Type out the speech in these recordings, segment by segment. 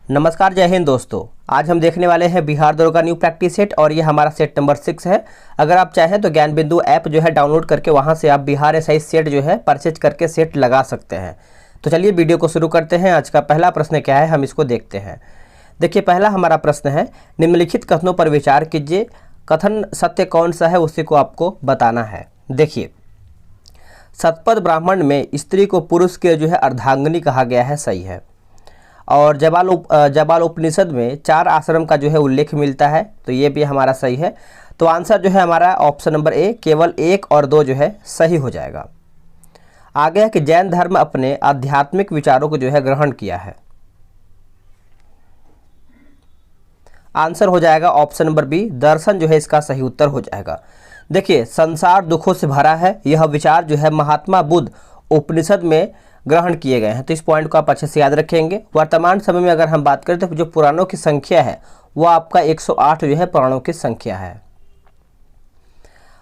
नमस्कार, जय हिंद दोस्तों। आज हम देखने वाले हैं बिहार दौड़ का न्यू प्रैक्टिस सेट और ये हमारा सेट नंबर 6 है। अगर आप चाहें तो ज्ञान बिंदु ऐप जो है डाउनलोड करके वहां से आप बिहार एसआई सेट जो है परचेज करके सेट लगा सकते हैं। तो चलिए वीडियो को शुरू करते हैं। आज का पहला प्रश्न क्या है, हम इसको देखते हैं। देखिए, पहला हमारा प्रश्न है, निम्नलिखित कथनों पर विचार कीजिए। कथन सत्य कौन सा है उसी को आपको बताना है। देखिए, शतपथ ब्राह्मण में स्त्री को पुरुष के जो है अर्धांगिनी कहा गया है, सही है। और जबाल उपनिषद में 4 आश्रम का जो है उल्लेख मिलता है, तो ये भी हमारा सही है। तो आंसर जो है हमारा ऑप्शन नंबर ए, केवल 1 और 2 जो है सही हो जाएगा। आगे है कि जैन धर्म अपने आध्यात्मिक विचारों को जो है ग्रहण किया है। आंसर हो जाएगा ऑप्शन नंबर बी, दर्शन जो है इसका सही उत्तर हो जाएगा। देखिए, संसार दुखों से भरा है, यह विचार जो है महात्मा बुद्ध उपनिषद में ग्रहण किए गए हैं। तो इस पॉइंट को आप अच्छे से याद रखेंगे। वर्तमान समय में अगर हम बात करें तो जो पुराणों की संख्या है वो आपका 108 जो है पुराणों की संख्या है।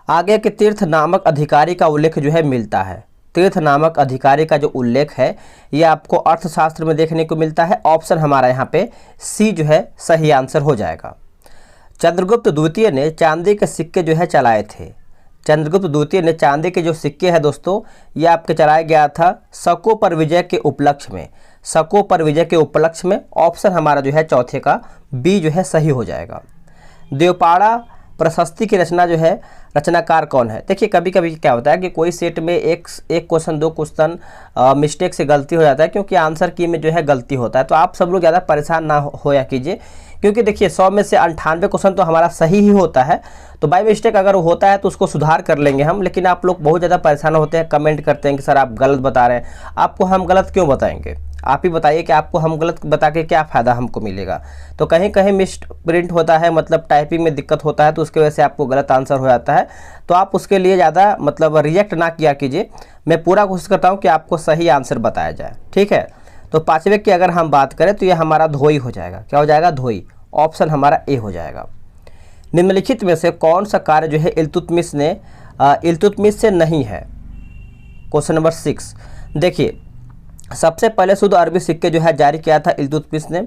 आगे के तीर्थ नामक अधिकारी का उल्लेख जो है मिलता है। तीर्थ नामक अधिकारी का जो उल्लेख है ये आपको अर्थशास्त्र में देखने को मिलता है। ऑप्शन हमारा यहाँ पे सी जो है सही आंसर हो जाएगा। चंद्रगुप्त द्वितीय ने चांदी के सिक्के जो है चलाए थे। चंद्रगुप्त द्वितीय ने चांदी के जो सिक्के हैं दोस्तों, ये आपके चलाया गया था शकों पर विजय के उपलक्ष्य में। शकों पर विजय के उपलक्ष्य में ऑप्शन हमारा जो है चौथे का बी जो है सही हो जाएगा। देवपाड़ा प्रशस्ति की रचना जो है रचनाकार कौन है। देखिए, कभी कभी क्या होता है कि कोई सेट में एक क्वेश्चन 2 क्वेश्चन मिस्टेक से गलती हो जाता है, क्योंकि आंसर की में जो है गलती होता है। तो आप सब लोग ज़्यादा परेशान ना होया कीजिए, क्योंकि देखिए 100 में से 98 क्वेश्चन तो हमारा सही ही होता है। तो बाय मिस्टेक अगर होता है तो उसको सुधार कर लेंगे हम। लेकिन आप लोग बहुत ज़्यादा परेशान होते हैं, कमेंट करते हैं कि सर आप गलत बता रहे हैं। आपको हम गलत क्यों बताएंगे? आप ही बताइए कि आपको हम गलत बता के क्या फ़ायदा हमको मिलेगा। तो कहीं कहीं मिस प्रिंट होता है, मतलब टाइपिंग में दिक्कत होता है, तो उसकी वजह से आपको गलत आंसर हो जाता है। तो आप उसके लिए ज़्यादा मतलब रिएक्ट ना किया कीजिए। मैं पूरा कोशिश करता हूँ कि आपको सही आंसर बताया जाए, ठीक है। तो 5वें की अगर हम बात करें तो ये हमारा धोई हो जाएगा। क्या हो जाएगा? धोई। ऑप्शन हमारा ए हो जाएगा। निम्नलिखित में से कौन सा कार्य जो है इल्तुतमिश से नहीं है? Question number 6। देखिए, सबसे पहले शुद्ध अरबी सिक्के जो है जारी किया था इल्तुतमिश ने।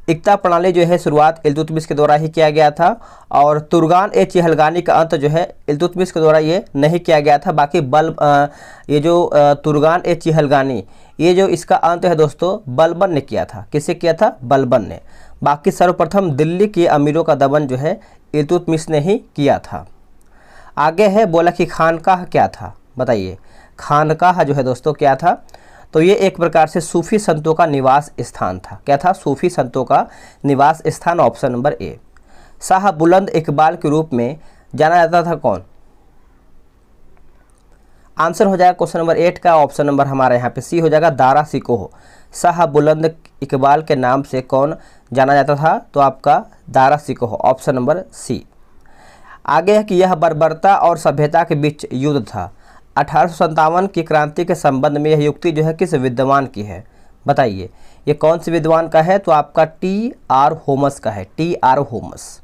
इक्ता प्रणाली जो है शुरुआत इल्तुतमिश के द्वारा ही किया गया था। और तुर्गान ए चिहलगानी का अंत जो है इल्तुतमिश के द्वारा ये नहीं किया गया था। बाकी ये जो तुर्गान ए चिहलगानी, ये जो इसका अंत है दोस्तों बलबन ने किया था। किसे किया था? बलबन ने। बाकी सर्वप्रथम दिल्ली के अमीरों का दमन जो है इल्तुतमिश ने ही किया था। आगे है, बोला कि खानकाह क्या था? बताइए, खानकाह जो है दोस्तों क्या था? तो ये एक प्रकार से सूफी संतों का निवास स्थान था। क्या था? सूफी संतों का निवास स्थान। Option number A. शाह बुलंद इकबाल के रूप में जाना जाता था कौन? आंसर हो जाएगा क्वेश्चन नंबर 8 का ऑप्शन नंबर हमारा यहाँ पे सी हो जाएगा, दारा सिकोह। शाह बुलंद इकबाल के नाम से कौन जाना जाता था? तो आपका Dara Shikoh, option number C. आगे है कि यह बर्बरता और सभ्यता के बीच युद्ध था। 1857 की क्रांति के संबंध में यह युक्ति जो है किस विद्वान की है? बताइए, ये कौन से विद्वान का है? तो आपका टी.आर. होमस का है, टी.आर. होमस।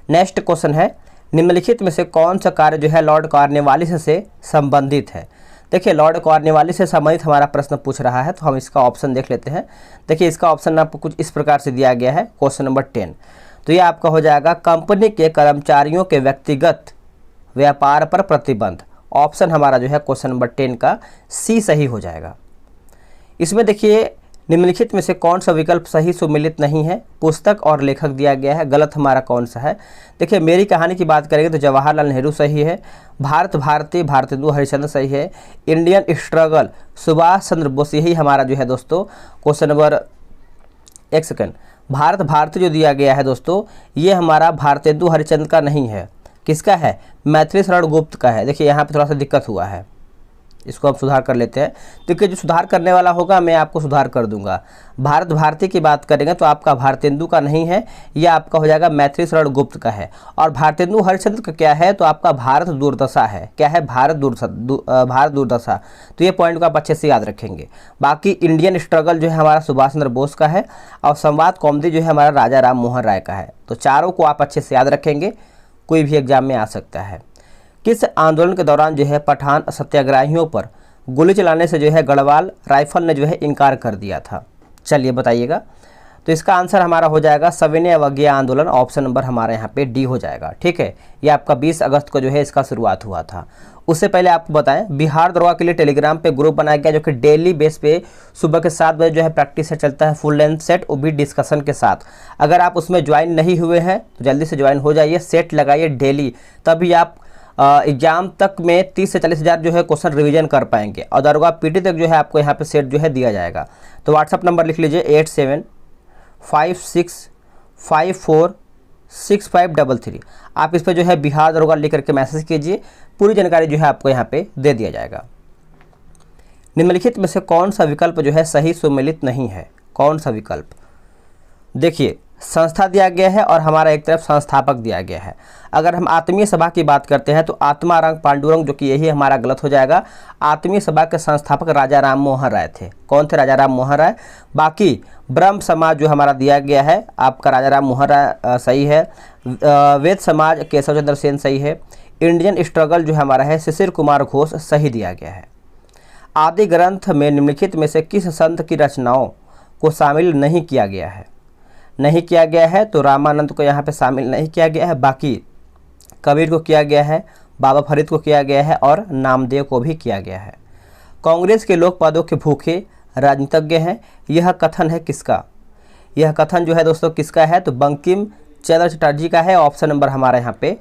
नेक्स्ट क्वेश्चन है, निम्नलिखित में से कौन सा कार्य जो है लॉर्ड कॉर्नवालिस से संबंधित है? देखिए, लॉर्ड कॉर्नवालिस से संबंधित हमारा प्रश्न पूछ रहा है, तो हम इसका ऑप्शन देख लेते हैं। देखिए, इसका ऑप्शन आपको कुछ इस प्रकार से दिया गया है, क्वेश्चन नंबर 10। तो ये आपका हो जाएगा, कंपनी के कर्मचारियों के व्यक्तिगत व्यापार पर प्रतिबंध। ऑप्शन हमारा जो है क्वेश्चन नंबर 10 का सी सही हो जाएगा। इसमें देखिए, निम्नलिखित में से कौन सा विकल्प सही सुमिलित नहीं है? पुस्तक और लेखक दिया गया है, गलत हमारा कौन सा है? देखिए, मेरी कहानी की बात करेंगे तो जवाहरलाल नेहरू सही है। भारत भारती भारतेंदु हरिश्चंद्र सही है। इंडियन स्ट्रगल सुभाष चंद्र बोस, यही हमारा जो है दोस्तों क्वेश्चन नंबर, एक सेकेंड, भारत भारती जो दिया गया है दोस्तों, ये हमारा भारतेंदु हरिश्चंद्र का नहीं है। किसका है? मैथिली शरण गुप्त का है। देखिए, यहाँ पे थोड़ा सा दिक्कत हुआ है, इसको हम सुधार कर लेते हैं। देखिए, जो सुधार करने वाला होगा मैं आपको सुधार कर दूंगा। भारत भारती की बात करेंगे तो आपका भारतेंदु का नहीं है, यह आपका हो जाएगा मैथिली शरण गुप्त का है। और भारतेंदु हरिश्चंद्र का क्या है? तो आपका भारत दुर्दशा है। क्या है? भारत दुर्दशा। तो ये पॉइंट को आप अच्छे से याद रखेंगे। बाकी इंडियन स्ट्रगल जो है हमारा सुभाष चंद्र बोस का है। और संवाद कौमुदी जो है हमारा राजा राम मोहन राय का है। तो चारों को आप अच्छे से याद रखेंगे, कोई भी एग्जाम में आ सकता है। किस आंदोलन के दौरान जो है पठान सत्याग्रहियों पर गोली चलाने से जो है गढ़वाल राइफल ने जो है इनकार कर दिया था? चलिए बताइएगा। तो इसका आंसर हमारा हो जाएगा सविनय अवज्ञा आंदोलन, ऑप्शन नंबर हमारे यहाँ पे डी हो जाएगा। ठीक है, ये आपका 20 अगस्त को जो है इसका शुरुआत हुआ था। उससे पहले आपको बताएं, बिहार दरोगा के लिए टेलीग्राम पे ग्रुप बनाया गया, जो कि डेली बेस पे सुबह के 7 बजे जो है प्रैक्टिस से चलता है, फुल लेंथ सेट, वो भी डिस्कशन के साथ। अगर आप उसमें ज्वाइन नहीं हुए हैं तो जल्दी से ज्वाइन हो जाइए, सेट लगाइए डेली, तभी आप एग्जाम तक में 30 से 40 हज़ार जो है क्वेश्चन रिवीजन कर पाएंगे, और दरोगा पीटी तक जो है आपको यहाँ पे सेट जो है दिया जाएगा। तो व्हाट्सअप नंबर लिख लीजिए 8756546533। आप इस पर जो है बिहार दरोगा लिख करके मैसेज कीजिए, पूरी जानकारी जो है आपको यहाँ पे दे दिया जाएगा। निम्नलिखित में से कौन सा विकल्प जो है सही सुमेलित नहीं है? कौन सा विकल्प? देखिए, संस्था दिया गया है और हमारा एक तरफ संस्थापक दिया गया है। अगर हम आत्मीय सभा की बात करते हैं तो आत्मारंग पांडुरंग, जो कि यही हमारा गलत हो जाएगा। आत्मीय सभा के संस्थापक राजा राम मोहन राय थे। कौन थे? राजा राम मोहन राय। बाकी ब्रह्म समाज जो हमारा दिया गया है आपका राजा राम मोहन राय सही है। वेद समाज केशव चंद्र सेन सही है। इंडियन स्ट्रगल जो हमारा है शिशिर कुमार घोष सही दिया गया है। आदि ग्रंथ में निम्नलिखित में से किस संत की रचनाओं को शामिल नहीं किया गया है? नहीं किया गया है तो रामानंद को यहाँ पे शामिल नहीं किया गया है। बाकी कबीर को किया गया है, बाबा फरीद को किया गया है और नामदेव को भी किया गया है। कांग्रेस के लोग पदों के भूखे राजनीतिज्ञ हैं, यह कथन है किसका? यह कथन जो है दोस्तों किसका है? तो बंकिम चंद्र चटर्जी का है। ऑप्शन नंबर हमारे यहाँ पे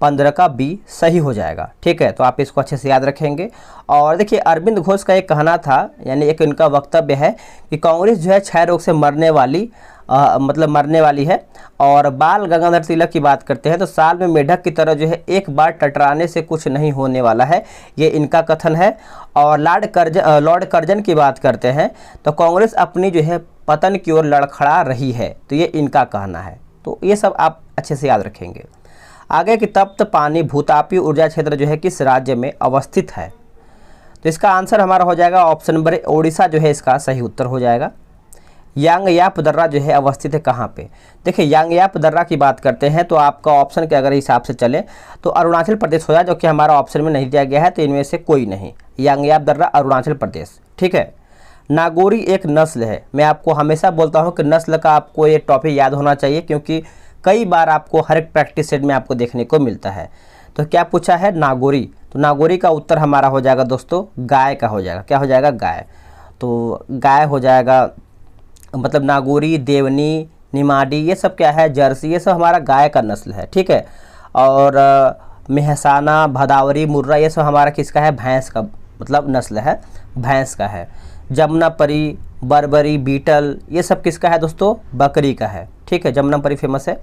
15 का बी सही हो जाएगा। ठीक है, तो आप इसको अच्छे से याद रखेंगे। और देखिए, अरविंद घोष का एक कहना था, यानी एक इनका वक्तव्य है कि कांग्रेस जो है क्षय रोग से मरने वाली है। और बाल गंगाधर तिलक की बात करते हैं तो साल में मेढक की तरह जो है एक बार टटराने से कुछ नहीं होने वाला है, ये इनका कथन है। और लॉर्ड कर्जन की बात करते हैं तो कांग्रेस अपनी जो है पतन की ओर लड़खड़ा रही है, तो ये इनका कहना है। तो ये सब आप अच्छे से याद रखेंगे। आगे की तप्त पानी भूतापीय ऊर्जा क्षेत्र जो है किस राज्य में अवस्थित है? तो इसका आंसर हमारा हो जाएगा ऑप्शन नंबर ओडिशा जो है इसका सही उत्तर हो जाएगा। यांगयाप दर्रा जो है अवस्थित है कहाँ पे? देखिए, यांगयाप दर्रा की बात करते हैं तो आपका ऑप्शन के अगर हिसाब से चले तो अरुणाचल प्रदेश हो जाए, जो कि हमारा ऑप्शन में नहीं दिया गया है, तो इनमें से कोई नहीं। यांगयाप दर्रा अरुणाचल प्रदेश। ठीक है। नागौरी एक नस्ल है। मैं आपको हमेशा बोलता हूँ कि नस्ल का आपको ये टॉपिक याद होना चाहिए, क्योंकि कई बार आपको हर एक प्रैक्टिस सेट में आपको देखने को मिलता है। तो क्या पूछा है? नागौरी। तो नागौरी का उत्तर हमारा हो जाएगा दोस्तों गाय का हो जाएगा। क्या हो जाएगा? गाय। तो गाय हो जाएगा, मतलब नागौरी, देवनी, निमाड़ी, ये सब क्या है? जर्सी, ये सब हमारा गाय का नस्ल है। ठीक है। और मेहसाना, भदावरी, मुर्रा, ये सब हमारा किसका है? भैंस का, मतलब नस्ल है, भैंस का है। जमुनापरी, बरबरी, बीटल, ये सब किसका है दोस्तों? बकरी का है। ठीक है, जमुनापरी फेमस है।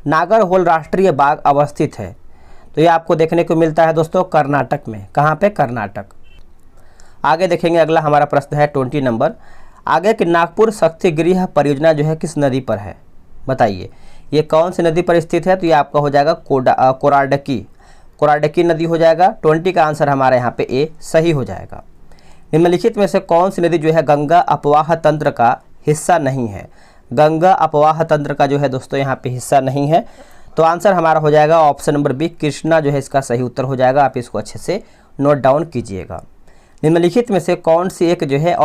नागरहोल राष्ट्रीय बाग अवस्थित है, तो ये आपको देखने को मिलता है दोस्तों कर्नाटक में। कहाँ पे? कर्नाटक। आगे देखेंगे, अगला हमारा प्रश्न है 20 नंबर। आगे की नागपुर शक्ति गृह परियोजना जो है किस नदी पर है? बताइए, ये कौन सी नदी पर स्थित है? तो ये आपका हो जाएगा कोराडकी नदी हो जाएगा। 20 का आंसर हमारे यहाँ पे ए सही हो जाएगा। निम्नलिखित में से कौन सी नदी जो है गंगा अपवाह तंत्र का हिस्सा नहीं है? गंगा अपवाह तंत्र का जो है दोस्तों यहाँ पे हिस्सा नहीं है, तो आंसर हमारा हो जाएगा ऑप्शन नंबर बी, कृष्णा जो है इसका सही उत्तर हो जाएगा। आप इसको अच्छे से नोट डाउन कीजिएगा। निम्नलिखित में से कौन सी एक जो है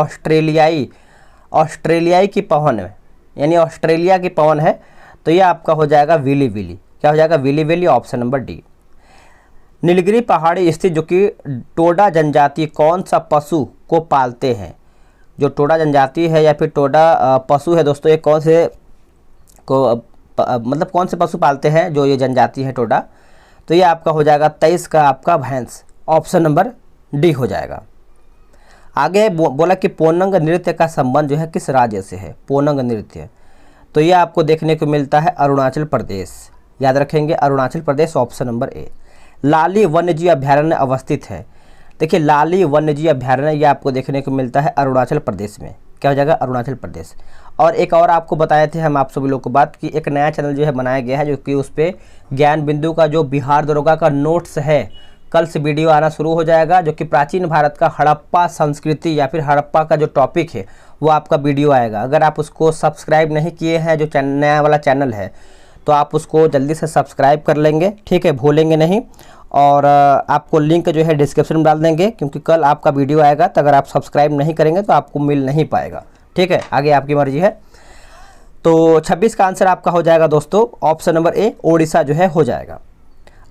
ऑस्ट्रेलियाई की पवन है, यानी ऑस्ट्रेलिया की पवन है? तो ये आपका हो जाएगा विली विली। क्या हो जाएगा? विली विली, ऑप्शन नंबर डी। नीलगिरी पहाड़ी स्थित जो कि टोडा जनजाति कौन सा पशु को पालते हैं? जो टोडा जनजाति है या फिर टोडा पशु है दोस्तों, ये कौन से को मतलब कौन से पशु पालते हैं जो ये जनजाति है टोडा? तो ये आपका हो जाएगा 23 का आपका भैंस, ऑप्शन नंबर डी हो जाएगा। आगे बोला कि पोनंग नृत्य का संबंध जो है किस राज्य से है? पोनंग नृत्य, तो ये आपको देखने को मिलता है अरुणाचल प्रदेश। याद रखेंगे, Arunachal Pradesh, option number A. लाली वन्यजीव अभयारण्य अवस्थित है। देखिए, लाली वन्यजीव अभयारण्य ये आपको देखने को मिलता है अरुणाचल प्रदेश में। क्या हो जाएगा? अरुणाचल प्रदेश। और एक और आपको बताए थे हम आप सभी लोगों को बात कि एक नया चैनल जो है बनाया गया है, जो कि उस पर ज्ञान बिंदु का जो बिहार दरोगा का नोट्स है, कल से वीडियो आना शुरू हो जाएगा, जो कि प्राचीन भारत का हड़प्पा संस्कृति या फिर हड़प्पा का जो टॉपिक है वो आपका वीडियो आएगा। अगर आप उसको सब्सक्राइब नहीं किए हैं, जो नया वाला चैनल है, तो आप उसको जल्दी से सब्सक्राइब कर लेंगे। ठीक है, भूलेंगे नहीं। और आपको लिंक जो है डिस्क्रिप्शन में डाल देंगे, क्योंकि कल आपका वीडियो आएगा, तो अगर आप सब्सक्राइब नहीं करेंगे तो आपको मिल नहीं पाएगा। ठीक है, आगे आपकी मर्जी है। तो 26 का आंसर आपका हो जाएगा दोस्तों ऑप्शन नंबर ए, ओडिशा जो है हो जाएगा।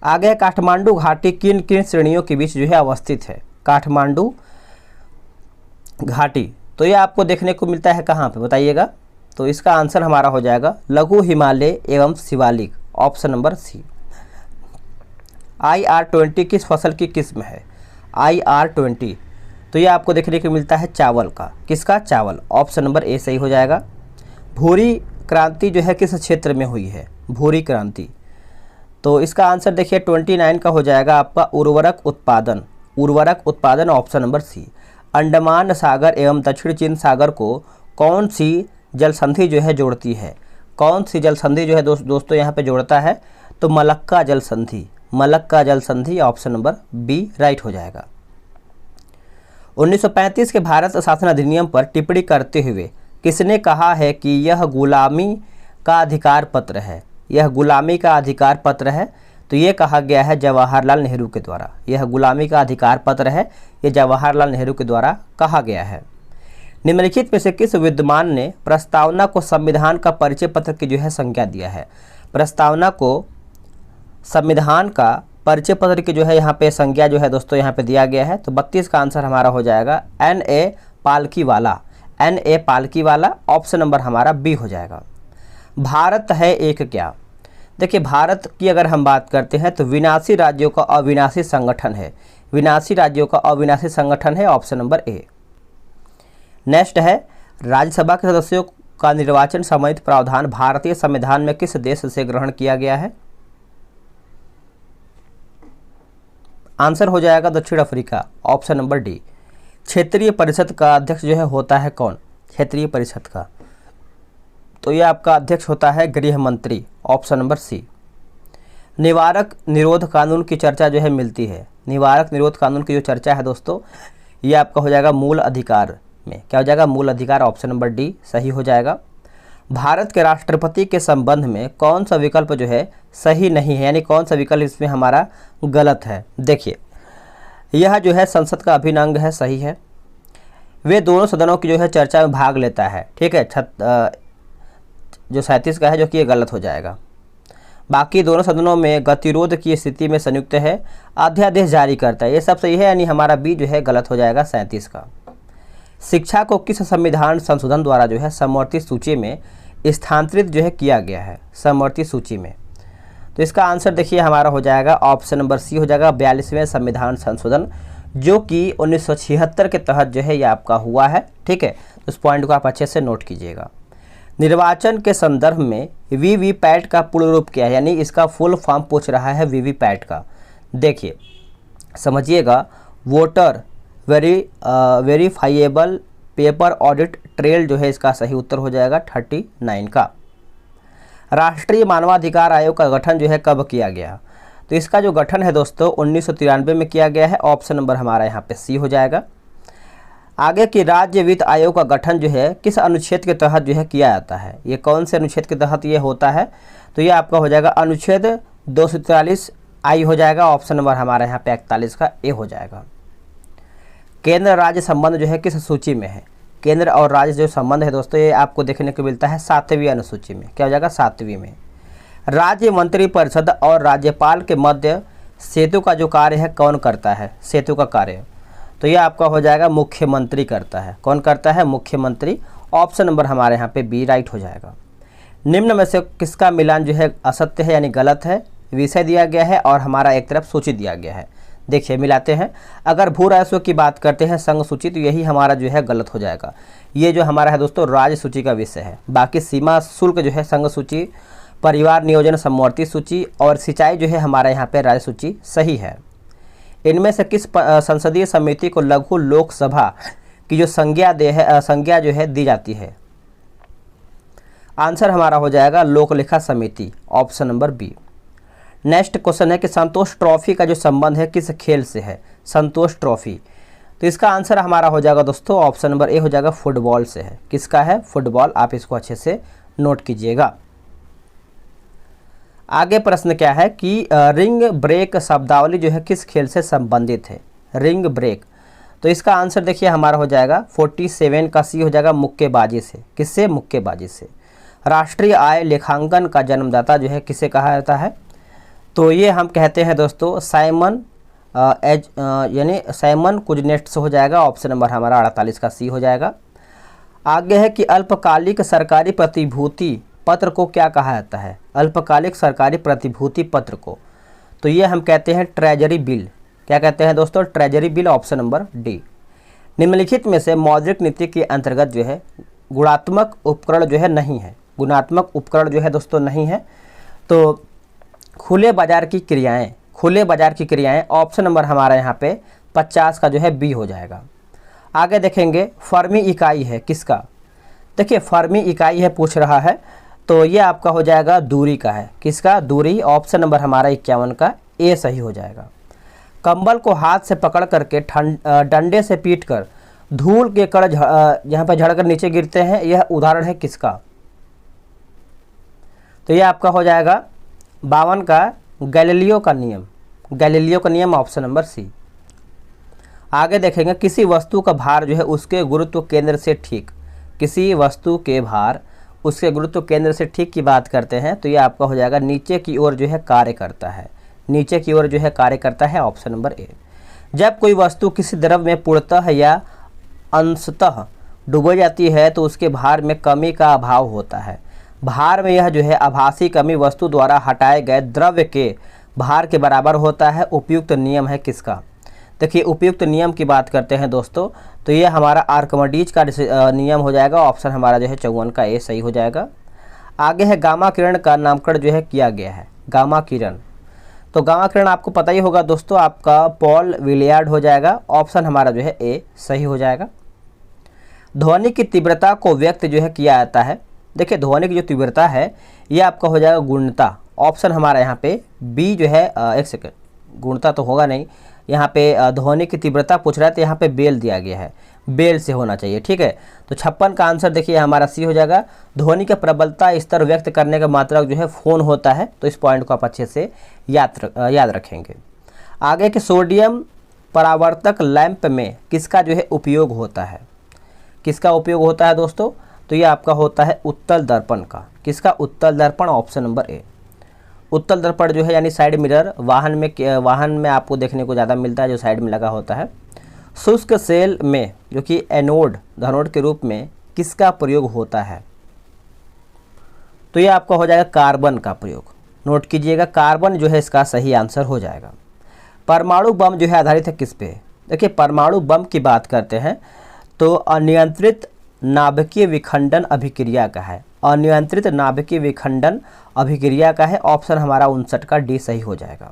आगे काठमांडू घाटी किन किन श्रेणियों के बीच जो है अवस्थित है? काठमांडू घाटी, तो ये आपको देखने को मिलता है कहाँ पे बताइएगा? तो इसका आंसर हमारा हो जाएगा लघु हिमालय एवं शिवालिक, ऑप्शन नंबर सी। IR-20 किस फसल की किस्म है? IR-20, तो ये आपको देखने को मिलता है चावल का। किसका? चावल, ऑप्शन नंबर ए सही हो जाएगा। भूरी क्रांति जो है किस क्षेत्र में हुई है? भूरी क्रांति, तो इसका आंसर देखिए 29 का हो जाएगा आपका उर्वरक उत्पादन। उर्वरक उत्पादन, ऑप्शन नंबर सी। अंडमान सागर एवं दक्षिण चीन सागर को कौन सी जल संधि जो है जोड़ती है? कौन सी जल संधि जो है दोस्तों यहाँ पे जोड़ता है? तो मलक्का जल संधि, मलक्का जल संधि, ऑप्शन नंबर बी राइट हो जाएगा। 1935 के भारत शासन अधिनियम पर टिप्पणी करते हुए किसने कहा है कि यह गुलामी का अधिकार पत्र है? यह गुलामी का अधिकार पत्र है, तो ये कहा गया है जवाहरलाल नेहरू के द्वारा। यह गुलामी का अधिकार पत्र है, ये जवाहरलाल नेहरू के द्वारा कहा गया है। निम्नलिखित में से किस विद्वान ने प्रस्तावना को संविधान का परिचय पत्र की जो है संज्ञा दिया है? प्रस्तावना को संविधान का परिचय पत्र की जो है यहाँ पे संज्ञा जो है दोस्तों यहाँ पे दिया गया है। तो 32 का आंसर हमारा हो जाएगा N.A. Palkhivala, N.A. Palkhivala, option number हमारा बी हो जाएगा। भारत है एक क्या? देखिए भारत की अगर हम बात करते हैं तो विनाशी राज्यों का अविनाशी संगठन है। विनाशी राज्यों का अविनाशी संगठन है, ऑप्शन नंबर ए। नेक्स्ट है राज्यसभा के सदस्यों का निर्वाचन संबंधित प्रावधान भारतीय संविधान में किस देश से ग्रहण किया गया है? आंसर हो जाएगा दक्षिण अफ्रीका, ऑप्शन नंबर डी। क्षेत्रीय परिषद का अध्यक्ष जो है होता है कौन? क्षेत्रीय परिषद का, तो ये आपका अध्यक्ष होता है गृह मंत्री, ऑप्शन नंबर सी। निवारक निरोध कानून की चर्चा जो है मिलती है। निवारक निरोध कानून की जो चर्चा है दोस्तों, ये आपका हो जाएगा मूल अधिकार में। क्या हो जाएगा? मूल अधिकार, ऑप्शन नंबर डी सही हो जाएगा। भारत के राष्ट्रपति के संबंध में कौन सा विकल्प जो है सही नहीं है, यानी कौन सा विकल्प इसमें हमारा गलत है? देखिए यह जो है संसद का अभिन्न अंग है, सही है। वे दोनों सदनों की जो है चर्चा में भाग लेता है, ठीक है, जो 37 का है जो कि ये गलत हो जाएगा। बाकी दोनों सदनों में गतिरोध की स्थिति में संयुक्त है, अध्यादेश जारी करता है, ये सब सही है, यानी हमारा बी जो है गलत हो जाएगा 37 का। शिक्षा को किस संविधान संशोधन द्वारा जो है समवर्ती सूची में स्थानांतरित जो है किया गया है? समवर्ती सूची में, तो इसका आंसर देखिए हमारा हो जाएगा ऑप्शन नंबर सी हो जाएगा 42वें संविधान संशोधन, जो कि 1976 के तहत जो है ये आपका हुआ है, ठीक है। तो इस पॉइंट को आप अच्छे से नोट कीजिएगा। निर्वाचन के संदर्भ में वीवीपैट का पूर्ण रूप क्या है, यानी इसका फुल फॉर्म पूछ रहा है वीवीपैट का। देखिए समझिएगा, voter verifiable paper audit trail जो है इसका सही उत्तर हो जाएगा 39 का। राष्ट्रीय मानवाधिकार आयोग का गठन जो है कब किया गया? तो इसका जो गठन है दोस्तों 1993 में किया गया है, ऑप्शन नंबर हमारा यहाँ पे सी हो जाएगा। आगे की राज्य वित्त आयोग का गठन जो है किस अनुच्छेद के तहत जो है किया जाता है? ये कौन से अनुच्छेद के तहत ये होता है? तो ये आपका हो जाएगा अनुच्छेद 243 आई हो जाएगा, ऑप्शन नंबर हमारा यहाँ पे 41 का ए हो जाएगा। केंद्र राज्य संबंध जो है किस सूची में है? केंद्र और राज्य जो संबंध है दोस्तों ये आपको देखने को मिलता है 7वीं अनुसूची में। क्या हो जाएगा? 7वीं में। राज्य मंत्रिपरिषद और राज्यपाल के मध्य सेतु का जो कार्य है कौन करता है? सेतु का कार्य, तो ये आपका हो जाएगा मुख्यमंत्री करता है। कौन करता है? मुख्यमंत्री। ऑप्शन नंबर हमारे यहाँ पे बी राइट हो जाएगा। निम्न में से किसका मिलान जो है असत्य है यानी गलत है? विषय दिया गया है और हमारा एक तरफ सूची दिया गया है। देखिए मिलाते हैं। अगर भू राजस्व की बात करते हैं संघ सूची, तो यही हमारा जो है गलत हो जाएगा। ये जो हमारा है दोस्तों राज्य सूची का विषय है। बाकी सीमा शुल्क जो है संघ सूची, परिवार नियोजन समवर्ती सूची और सिंचाई जो है हमारा यहाँ पे राज्य सूची सही है। इनमें से किस संसदीय समिति को लघु लोकसभा की जो संज्ञा जो है दी जाती है? आंसर हमारा हो जाएगा लोक लेखा समिति, option number B. Next question है कि संतोष ट्रॉफी का जो संबंध है किस खेल से है? संतोष ट्रॉफी, तो इसका आंसर हमारा हो जाएगा दोस्तों ऑप्शन नंबर ए हो जाएगा, फुटबॉल से है। किसका है? फुटबॉल। आप इसको अच्छे से नोट कीजिएगा। आगे प्रश्न क्या है कि रिंग ब्रेक शब्दावली जो है किस खेल से संबंधित है? रिंग ब्रेक, तो इसका आंसर देखिए हमारा हो जाएगा 47 का सी हो जाएगा, मुक्केबाजी से। किससे? मुक्केबाजी से। राष्ट्रीय आय लेखांकन का जन्मदाता जो है किसे कहा जाता है? तो ये हम कहते हैं दोस्तों साइमन यानी साइमन कुजनेट्स हो जाएगा। ऑप्शन नंबर हमारा 48 का सी हो जाएगा। आगे है कि अल्पकालिक सरकारी प्रतिभूति पत्र को क्या कहा जाता है? अल्पकालिक सरकारी प्रतिभूति पत्र को, तो ये हम कहते हैं ट्रेजरी बिल। क्या कहते हैं दोस्तों? Treasury bill. Option number D. निम्नलिखित में से मौद्रिक नीति के अंतर्गत जो है गुणात्मक उपकरण जो है नहीं है। गुणात्मक उपकरण जो है दोस्तों नहीं है। तो खुले बाजार की क्रियाएं, खुले बाजार की क्रियाएं ऑप्शन नंबर हमारा यहाँ पे 50 का जो है बी हो जाएगा। आगे देखेंगे फर्मी इकाई है किसका? देखिए फर्मी इकाई है पूछ रहा है, तो ये आपका हो जाएगा दूरी का है। किसका? दूरी। ऑप्शन नंबर हमारा 51 का ए सही हो जाएगा। कंबल को हाथ से पकड़ करके डंडे से पीट कर धूल के कण यहाँ पर झड़कर नीचे गिरते हैं, यह उदाहरण है किसका? तो यह आपका हो जाएगा 52 का गैलीलियो का नियम। गैलीलियो का नियम ऑप्शन नंबर सी। आगे देखेंगे किसी वस्तु का भार जो है उसके गुरुत्व केंद्र से ठीक, किसी वस्तु के भार उसके गुरुत्व केंद्र से ठीक की बात करते हैं, तो ये आपका हो जाएगा नीचे की ओर जो है कार्य करता है। नीचे की ओर जो है कार्य करता है। Option number A. जब कोई वस्तु किसी द्रव में पूर्णतः या अंशतः डूबी जाती है तो उसके भार में कमी का अभाव होता है। भार में यह जो है आभासी कमी वस्तु द्वारा हटाए गए द्रव्य के भार के बराबर होता है। उपयुक्त नियम है किसका? देखिए उपयुक्त नियम की बात करते हैं दोस्तों, तो ये हमारा आर्किमिडीज का नियम हो जाएगा। ऑप्शन हमारा जो है 54 का ए सही हो जाएगा। आगे है गामा किरण का नामकरण जो है किया गया है। गामा किरण, तो गामा किरण आपको पता ही होगा दोस्तों, आपका पॉल विलियर्ड हो जाएगा। ऑप्शन हमारा जो है ए सही हो जाएगा। ध्वनि की तीव्रता को व्यक्त जो है किया जाता है। देखिए ध्वनि की जो तीव्रता है ये आपका हो जाएगा गुणता। ऑप्शन हमारा यहाँ पे बी जो है एक सेकेंड, गुणता तो होगा नहीं, यहाँ पे ध्वनि की तीव्रता पूछ रहा है तो यहाँ पे बेल दिया गया है, बेल से होना चाहिए। ठीक है, तो 56 का आंसर देखिए हमारा सी हो जाएगा। ध्वनि का प्रबलता स्तर व्यक्त करने का मात्रक जो है फोन होता है, तो इस पॉइंट को आप अच्छे से याद रखेंगे। आगे के सोडियम परावर्तक लैंप में किसका जो है उपयोग होता है? किसका उपयोग होता है दोस्तों? तो ये आपका होता है उत्तल दर्पण का। किसका? उत्तल दर्पण। Option number A. उत्तल दर्पण जो है यानी साइड मिरर वाहन में आपको देखने को ज़्यादा मिलता है, जो साइड में लगा होता है। शुष्क सेल में जो कि एनोड धनोड के रूप में किसका प्रयोग होता है? तो ये आपका हो जाएगा कार्बन का प्रयोग। नोट कीजिएगा कार्बन जो है इसका सही आंसर हो जाएगा। परमाणु बम जो है आधारित है किस पे? देखिए परमाणु बम की बात करते हैं तो अनियंत्रित नाभिकीय विखंडन अभिक्रिया का है। अनियंत्रित नाभिकीय विखंडन अभिक्रिया का है। ऑप्शन हमारा 59 का डी सही हो जाएगा।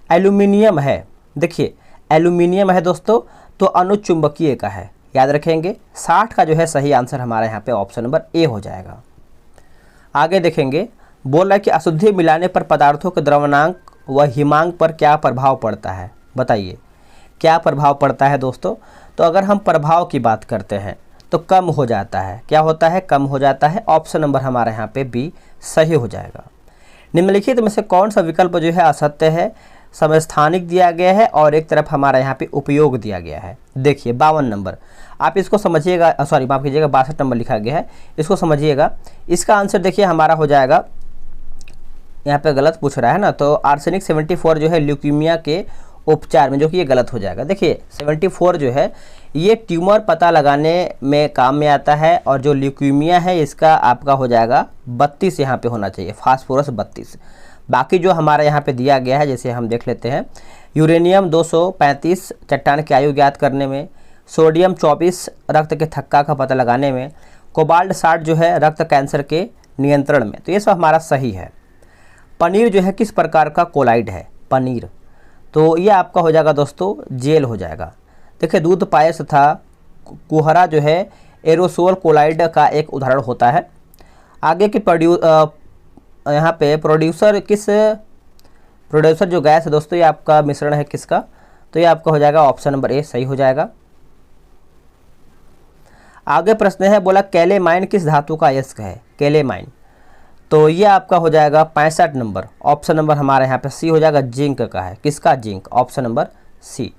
एल्यूमिनियम है, देखिए एल्यूमिनियम है दोस्तों, तो अनुचुंबकीय का है, याद रखेंगे। 60 का जो है सही आंसर हमारा यहाँ पे ऑप्शन नंबर ए हो जाएगा। आगे देखेंगे, बोल रहा है कि अशुद्धि मिलाने पर पदार्थों के द्रवणांक व हिमांक पर क्या प्रभाव पड़ता है? बताइए क्या प्रभाव पड़ता है दोस्तों? तो अगर हम प्रभाव की बात करते हैं तो कम हो जाता है। क्या होता है? कम हो जाता है। ऑप्शन नंबर हमारे यहाँ पे बी सही हो जाएगा। निम्नलिखित में से कौन सा विकल्प जो है असत्य है? समस्थानिक दिया गया है और एक तरफ हमारा यहाँ पे उपयोग दिया गया है। देखिए 52 नंबर, आप इसको समझिएगा, सॉरी माफ़ कीजिएगा 62 नंबर लिखा गया है, इसको समझिएगा। इसका आंसर देखिए हमारा हो जाएगा, यहाँ पे गलत पूछ रहा है ना, तो आर्सेनिक 74 जो है ल्यूकीमिया के उपचार में, जो कि ये गलत हो जाएगा। देखिए 74 जो है ये ट्यूमर पता लगाने में काम में आता है, और जो ल्यूकीमिया है इसका आपका हो जाएगा 32 यहाँ पे होना चाहिए, फास्फोरस 32। बाकी जो हमारा यहाँ पे दिया गया है जैसे हम देख लेते हैं, यूरेनियम 235 चट्टान की आयु ज्ञात करने में, सोडियम 24 रक्त के थक्का का पता लगाने में, कोबाल्ट 60 जो है रक्त कैंसर के नियंत्रण में। तो ये सब हमारा सही है। पनीर जो है किस प्रकार का कोलाइड है? पनीर, तो ये आपका हो जाएगा दोस्तों जेल हो जाएगा। देखिए दूध पायस था, कुहरा जो है एरोसोल कोलाइड का एक उदाहरण होता है। आगे की यहाँ पे प्रोड्यूसर जो गैस है दोस्तों, ये आपका मिश्रण है किसका? तो ये आपका हो जाएगा ऑप्शन नंबर ए सही हो जाएगा। आगे प्रश्न है, बोला कैलेमाइन किस धातु का अयस्क है? कैलेमाइन, तो ये आपका हो जाएगा 65 नंबर, ऑप्शन नंबर हमारे यहाँ पे सी हो जाएगा, जिंक का है। किसका? जिंक। Option number C.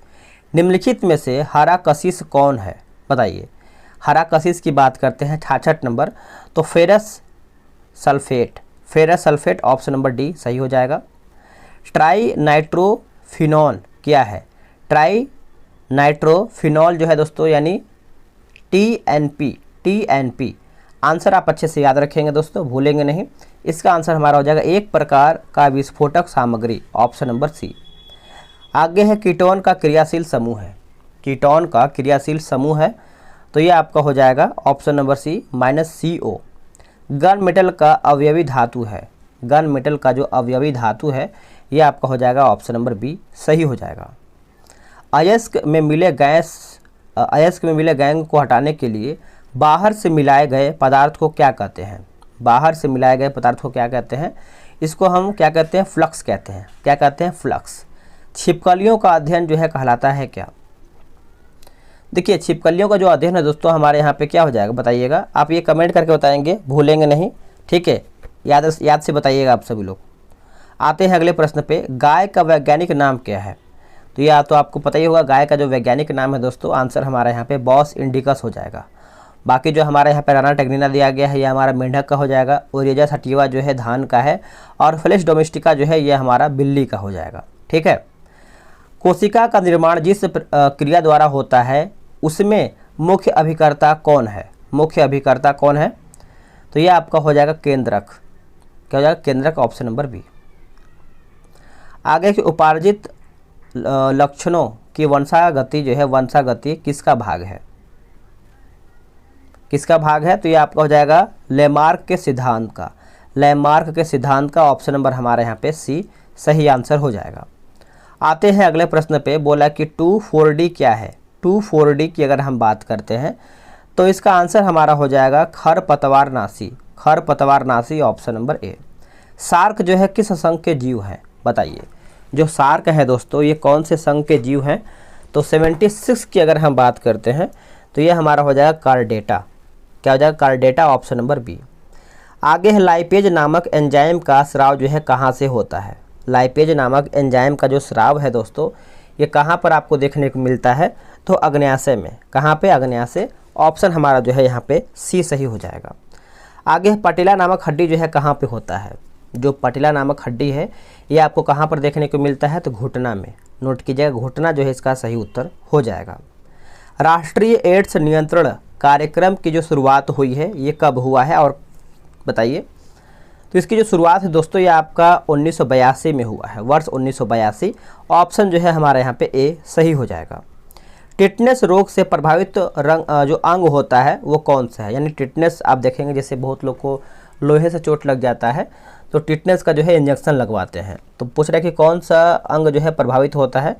निम्नलिखित में से हरा कशिश कौन है? बताइए। हरा कशिश की बात करते हैं 66 नंबर, तो ferrous sulphate, ferrous sulphate, option number D सही हो जाएगा। ट्राई नाइट्रोफिनॉल क्या है? ट्राई नाइट्रोफिनॉल जो है दोस्तों यानी टीएनपी। आंसर आप अच्छे से याद रखेंगे दोस्तों, भूलेंगे नहीं। इसका आंसर हमारा हो जाएगा एक प्रकार का विस्फोटक सामग्री, ऑप्शन नंबर सी। आगे है कीटोन का क्रियाशील समूह है, कीटोन का क्रियाशील समूह है, तो ये आपका हो जाएगा option number C -CO। Gun metal का अवयवी धातु है, गन मेटल का जो अवयवी धातु है ये आपका हो जाएगा ऑप्शन नंबर बी सही हो जाएगा। अयस्क में मिले गैंग को हटाने के लिए बाहर से मिलाए गए पदार्थ को क्या कहते हैं? बाहर से मिलाए गए पदार्थ को क्या कहते हैं? इसको हम क्या कहते हैं? फ्लक्स कहते हैं। क्या कहते हैं? फ्लक्स। छिपकलियों का अध्ययन जो है कहलाता है क्या? देखिए छिपकलियों का जो अध्ययन है दोस्तों हमारे यहाँ पे क्या हो जाएगा बताइएगा, आप ये कमेंट करके बताएंगे, भूलेंगे नहीं, ठीक है, याद से बताइएगा आप सभी लोग। आते हैं अगले प्रश्न पे, गाय का वैज्ञानिक नाम क्या है? तो यह तो आपको पता ही होगा, गाय का जो वैज्ञानिक नाम है दोस्तों, आंसर हमारा यहाँ पे बॉस इंडिकस हो जाएगा। बाकी जो हमारे यहाँ पे राना टेग्निना दिया गया है ये हमारा मेंढक का हो जाएगा, ओरिजा सटिवा जो है धान का है, और फेलिस डोमेस्टिका जो है ये हमारा बिल्ली का हो जाएगा, ठीक है। कोशिका का निर्माण जिस क्रिया द्वारा होता है उसमें मुख्य अभिकर्ता कौन है? मुख्य अभिकर्ता कौन है? तो ये आपका हो जाएगा केंद्रक। क्या हो जाएगा? केंद्रक, ऑप्शन नंबर बी। आगे की उपार्जित लक्षणों की वंशागति जो है, वंशागति किसका भाग है? किसका भाग है? तो ये आपका हो जाएगा लेमार्क के सिद्धांत का, लेमार्क के सिद्धांत का, ऑप्शन नंबर हमारे यहाँ पे सी सही आंसर हो जाएगा। आते हैं अगले प्रश्न पे, बोला कि 2,4-D क्या है? 2,4-D की अगर हम बात करते हैं तो इसका आंसर हमारा हो जाएगा खरपतवारनाशी, खरपतवारनाशी, ऑप्शन नंबर ए। शार्क जो है किस संघ के जीव हैं? बताइए, जो शार्क है दोस्तों ये कौन से संघ के जीव हैं? तो 76 की अगर हम बात करते हैं तो ये हमारा हो जाएगा कार्डेटा। क्या हो जाएगा? Chordata, option number B. आगे है लाइपेज नामक एंजाइम का स्राव जो है कहाँ से होता है? लाइपेज नामक एंजाइम का जो स्राव है दोस्तों ये कहाँ पर आपको देखने को मिलता है? तो अग्न्याशय में। कहाँ पे? अग्न्याशय, ऑप्शन हमारा जो है यहाँ पे सी सही हो जाएगा। आगे पटेला नामक हड्डी जो है कहाँ पे होता है? जो पटेला नामक हड्डी है ये आपको कहाँ पर देखने को मिलता है? तो घुटना में। नोट कीजिएगा, घुटना जो है इसका सही उत्तर हो जाएगा। राष्ट्रीय एड्स नियंत्रण कार्यक्रम की जो शुरुआत हुई है ये कब हुआ है और बताइए? तो इसकी जो शुरुआत है दोस्तों ये आपका 1982 में हुआ है, वर्ष 1982, ऑप्शन जो है हमारे यहाँ पे ए सही हो जाएगा। टिटनेस रोग से प्रभावित जो अंग होता है वो कौन सा है? यानी टिटनेस आप देखेंगे जैसे बहुत लोग को लोहे से चोट लग जाता है तो टिटनेस का जो है इंजेक्शन लगवाते हैं, तो पूछ रहे हैं कि कौन सा अंग जो है प्रभावित होता है?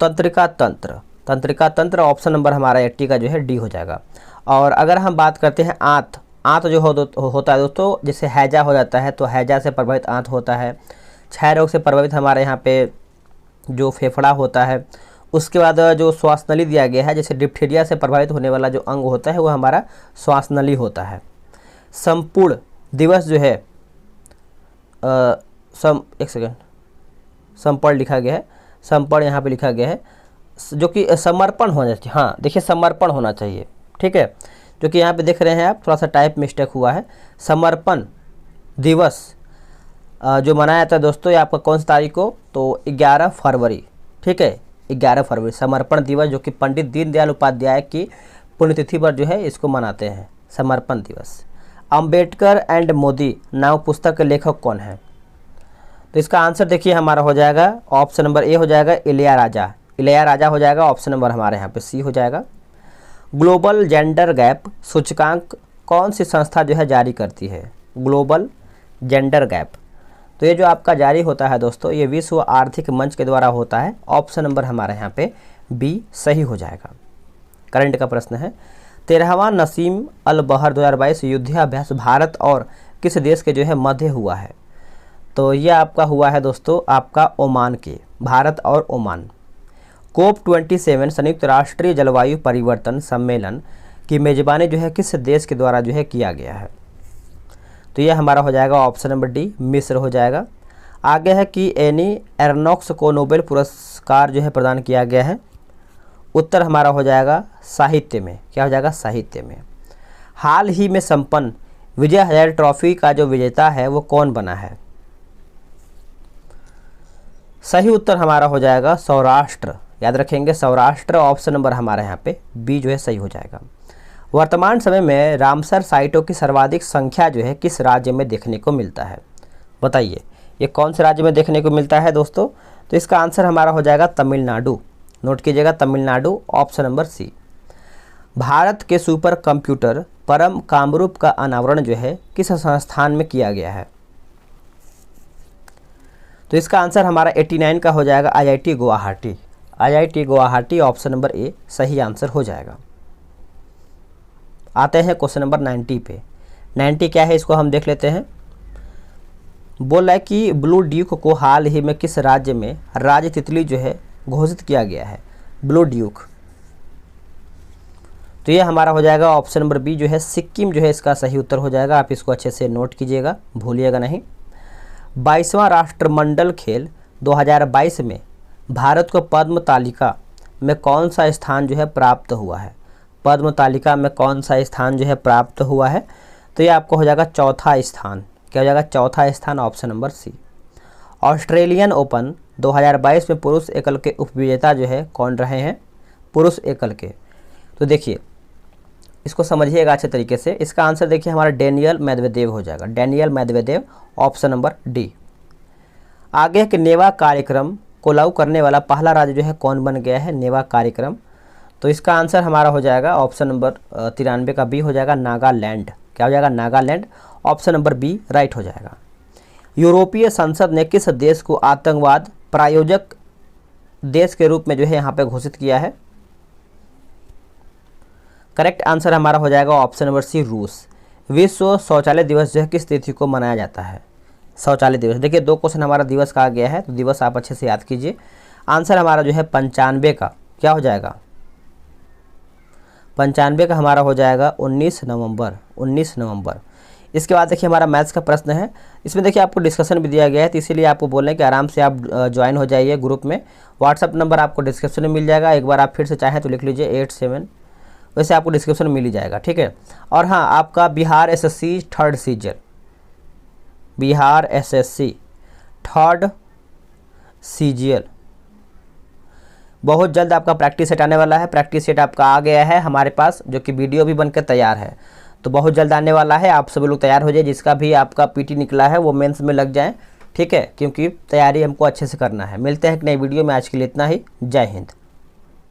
तंत्रिका तंत्र, तंत्रिका तंत्र, ऑप्शन नंबर हमारा 80 का जो है डी हो जाएगा। और अगर हम बात करते हैं आंत, आंत जो होता है दोस्तों, जैसे हैजा हो जाता है तो हैजा से प्रभावित आंत होता है। क्षय रोग से प्रभावित हमारे यहाँ पे जो फेफड़ा होता है। उसके बाद जो श्वास नली दिया गया है, जैसे डिप्थीरिया से प्रभावित होने वाला जो अंग होता है वो हमारा श्वास नली होता है। संपूर्ण दिवस जो है एक सेकेंड, संपर्ण लिखा गया है, संपर्ण यहाँ पे लिखा गया है, जो कि समर्पण होना चाहिए। हाँ देखिए, समर्पण होना चाहिए, ठीक है, जो कि यहाँ पे देख रहे हैं आप, थोड़ा सा टाइप मिस्टेक हुआ है। समर्पण दिवस जो मनाया जाता है दोस्तों ये आपका कौन सी तारीख को? तो 11 फरवरी, ठीक है, 11 फरवरी समर्पण दिवस, जो कि पंडित दीनदयाल उपाध्याय की पुण्यतिथि पर जो है इसको मनाते हैं, समर्पण दिवस। अंबेडकर एंड मोदी नाम पुस्तक के लेखक कौन है? तो इसका आंसर देखिए हमारा हो जाएगा ऑप्शन नंबर ए हो जाएगा इलैयाराजा, इलैयाराजा हो जाएगा, ऑप्शन नंबर हमारे यहाँ पे सी हो जाएगा। ग्लोबल जेंडर गैप सूचकांक कौन सी संस्था जो है जारी करती है? ग्लोबल जेंडर गैप, तो ये जो आपका जारी होता है दोस्तों ये विश्व आर्थिक मंच के द्वारा होता है, ऑप्शन नंबर हमारे यहाँ पे बी सही हो जाएगा। करंट का प्रश्न है, 13वां नसीम अल बहर 2022 युद्धाभ्यास भारत और किस देश के जो है मध्य हुआ है? तो ये आपका हुआ है दोस्तों आपका ओमान के, भारत और ओमान। COP27 संयुक्त राष्ट्रीय जलवायु परिवर्तन सम्मेलन की मेजबानी जो है किस देश के द्वारा जो है किया गया है? तो ये हमारा हो जाएगा ऑप्शन नंबर डी मिस्र हो जाएगा। आगे है कि एनी एरनॉक्स को नोबेल पुरस्कार जो है प्रदान किया गया है, उत्तर हमारा हो जाएगा साहित्य में। क्या हो जाएगा? साहित्य में। हाल ही में संपन्न विजय हजारे ट्रॉफी का जो विजेता है वो कौन बना है? सही उत्तर हमारा हो जाएगा सौराष्ट्र। याद रखेंगे सौराष्ट्र, ऑप्शन नंबर हमारा यहाँ पे बी जो है सही हो जाएगा। वर्तमान समय में रामसर साइटों की सर्वाधिक संख्या जो है किस राज्य में देखने को मिलता है? बताइए ये कौन से राज्य में देखने को मिलता है दोस्तों? तो इसका आंसर हमारा हो जाएगा तमिलनाडु। नोट कीजिएगा Tamil Nadu, option number C. Bharat के सुपर कंप्यूटर परम कामरूप का अनावरण जो है किस संस्थान में किया गया है? तो इसका आंसर हमारा 89 का हो जाएगा IIT Guwahati. IIT Guwahati, option number A सही आंसर हो जाएगा। आते हैं क्वेश्चन नंबर 90 पे। 90 क्या है इसको हम देख लेते हैं। बोला है कि ब्लू ड्यूक को हाल ही में किस राज्य में राज्य तितली जो है घोषित किया गया है? ब्लू ड्यूक, तो ये हमारा हो जाएगा ऑप्शन नंबर बी जो है सिक्किम जो है इसका सही उत्तर हो जाएगा। आप इसको अच्छे से नोट कीजिएगा, भूलिएगा नहीं। 22वां राष्ट्रमंडल खेल 2022 में भारत को पद्म तालिका में कौन सा स्थान जो है प्राप्त हुआ है? पद्म तालिका में कौन सा स्थान जो है प्राप्त हुआ है? तो ये आपको हो जाएगा चौथा स्थान। क्या हो जाएगा? चौथा स्थान, option number C. Australian open 2022 में पुरुष एकल के उपविजेता जो है कौन रहे हैं? पुरुष एकल के। तो देखिए इसको समझिएगा अच्छे तरीके से। इसका आंसर देखिए हमारा डेनियल मेदवेदेव हो जाएगा। Daniel Medvedev, option number D. आगे के नेवा कार्यक्रम को लागू करने वाला पहला राज्य जो है कौन बन गया है? नेवा कार्यक्रम। तो इसका आंसर हमारा हो जाएगा ऑप्शन नंबर 93 का बी हो जाएगा नागालैंड। क्या हो जाएगा? Nagaland, option number B right हो जाएगा। यूरोपीय संसद ने किस देश को आतंकवाद प्रायोजक देश के रूप में जो है यहाँ पे घोषित किया है? करेक्ट आंसर हमारा हो जाएगा ऑप्शन नंबर सी रूस। विश्व शौचालय दिवस जो है किस तिथि को मनाया जाता है? शौचालय दिवस। देखिए 2 क्वेश्चन हमारा दिवस का आ गया है, तो दिवस आप अच्छे से याद कीजिए। आंसर हमारा जो है 95 का क्या हो जाएगा? 95 का हमारा हो जाएगा 19 नवंबर। 19 नवंबर। इसके बाद देखिए हमारा मैथ्स का प्रश्न है। इसमें देखिए आपको डिस्कशन भी दिया गया है, तो इसीलिए आपको बोल रहे हैं कि आराम से आप ज्वाइन हो जाइए ग्रुप में। व्हाट्सअप नंबर आपको डिस्क्रिप्शन में मिल जाएगा। एक बार आप फिर से चाहें तो लिख लीजिए 87, वैसे आपको डिस्क्रिप्शन मिल ही जाएगा, ठीक है। और हाँ, आपका Bihar SSC third season, Bihar SSC third CGL बहुत जल्द आपका प्रैक्टिस सेट आने वाला है। प्रैक्टिस सेट आपका आ गया है हमारे पास, जो कि वीडियो भी बनकर तैयार है, तो बहुत जल्द आने वाला है। आप सभी लोग तैयार हो जाए। जिसका भी आपका PT निकला है वो मेंस में लग जाए, ठीक है, क्योंकि तैयारी हमको अच्छे से करना है। मिलते हैं एक नई वीडियो में, आज के लिए इतना ही। जय हिंद।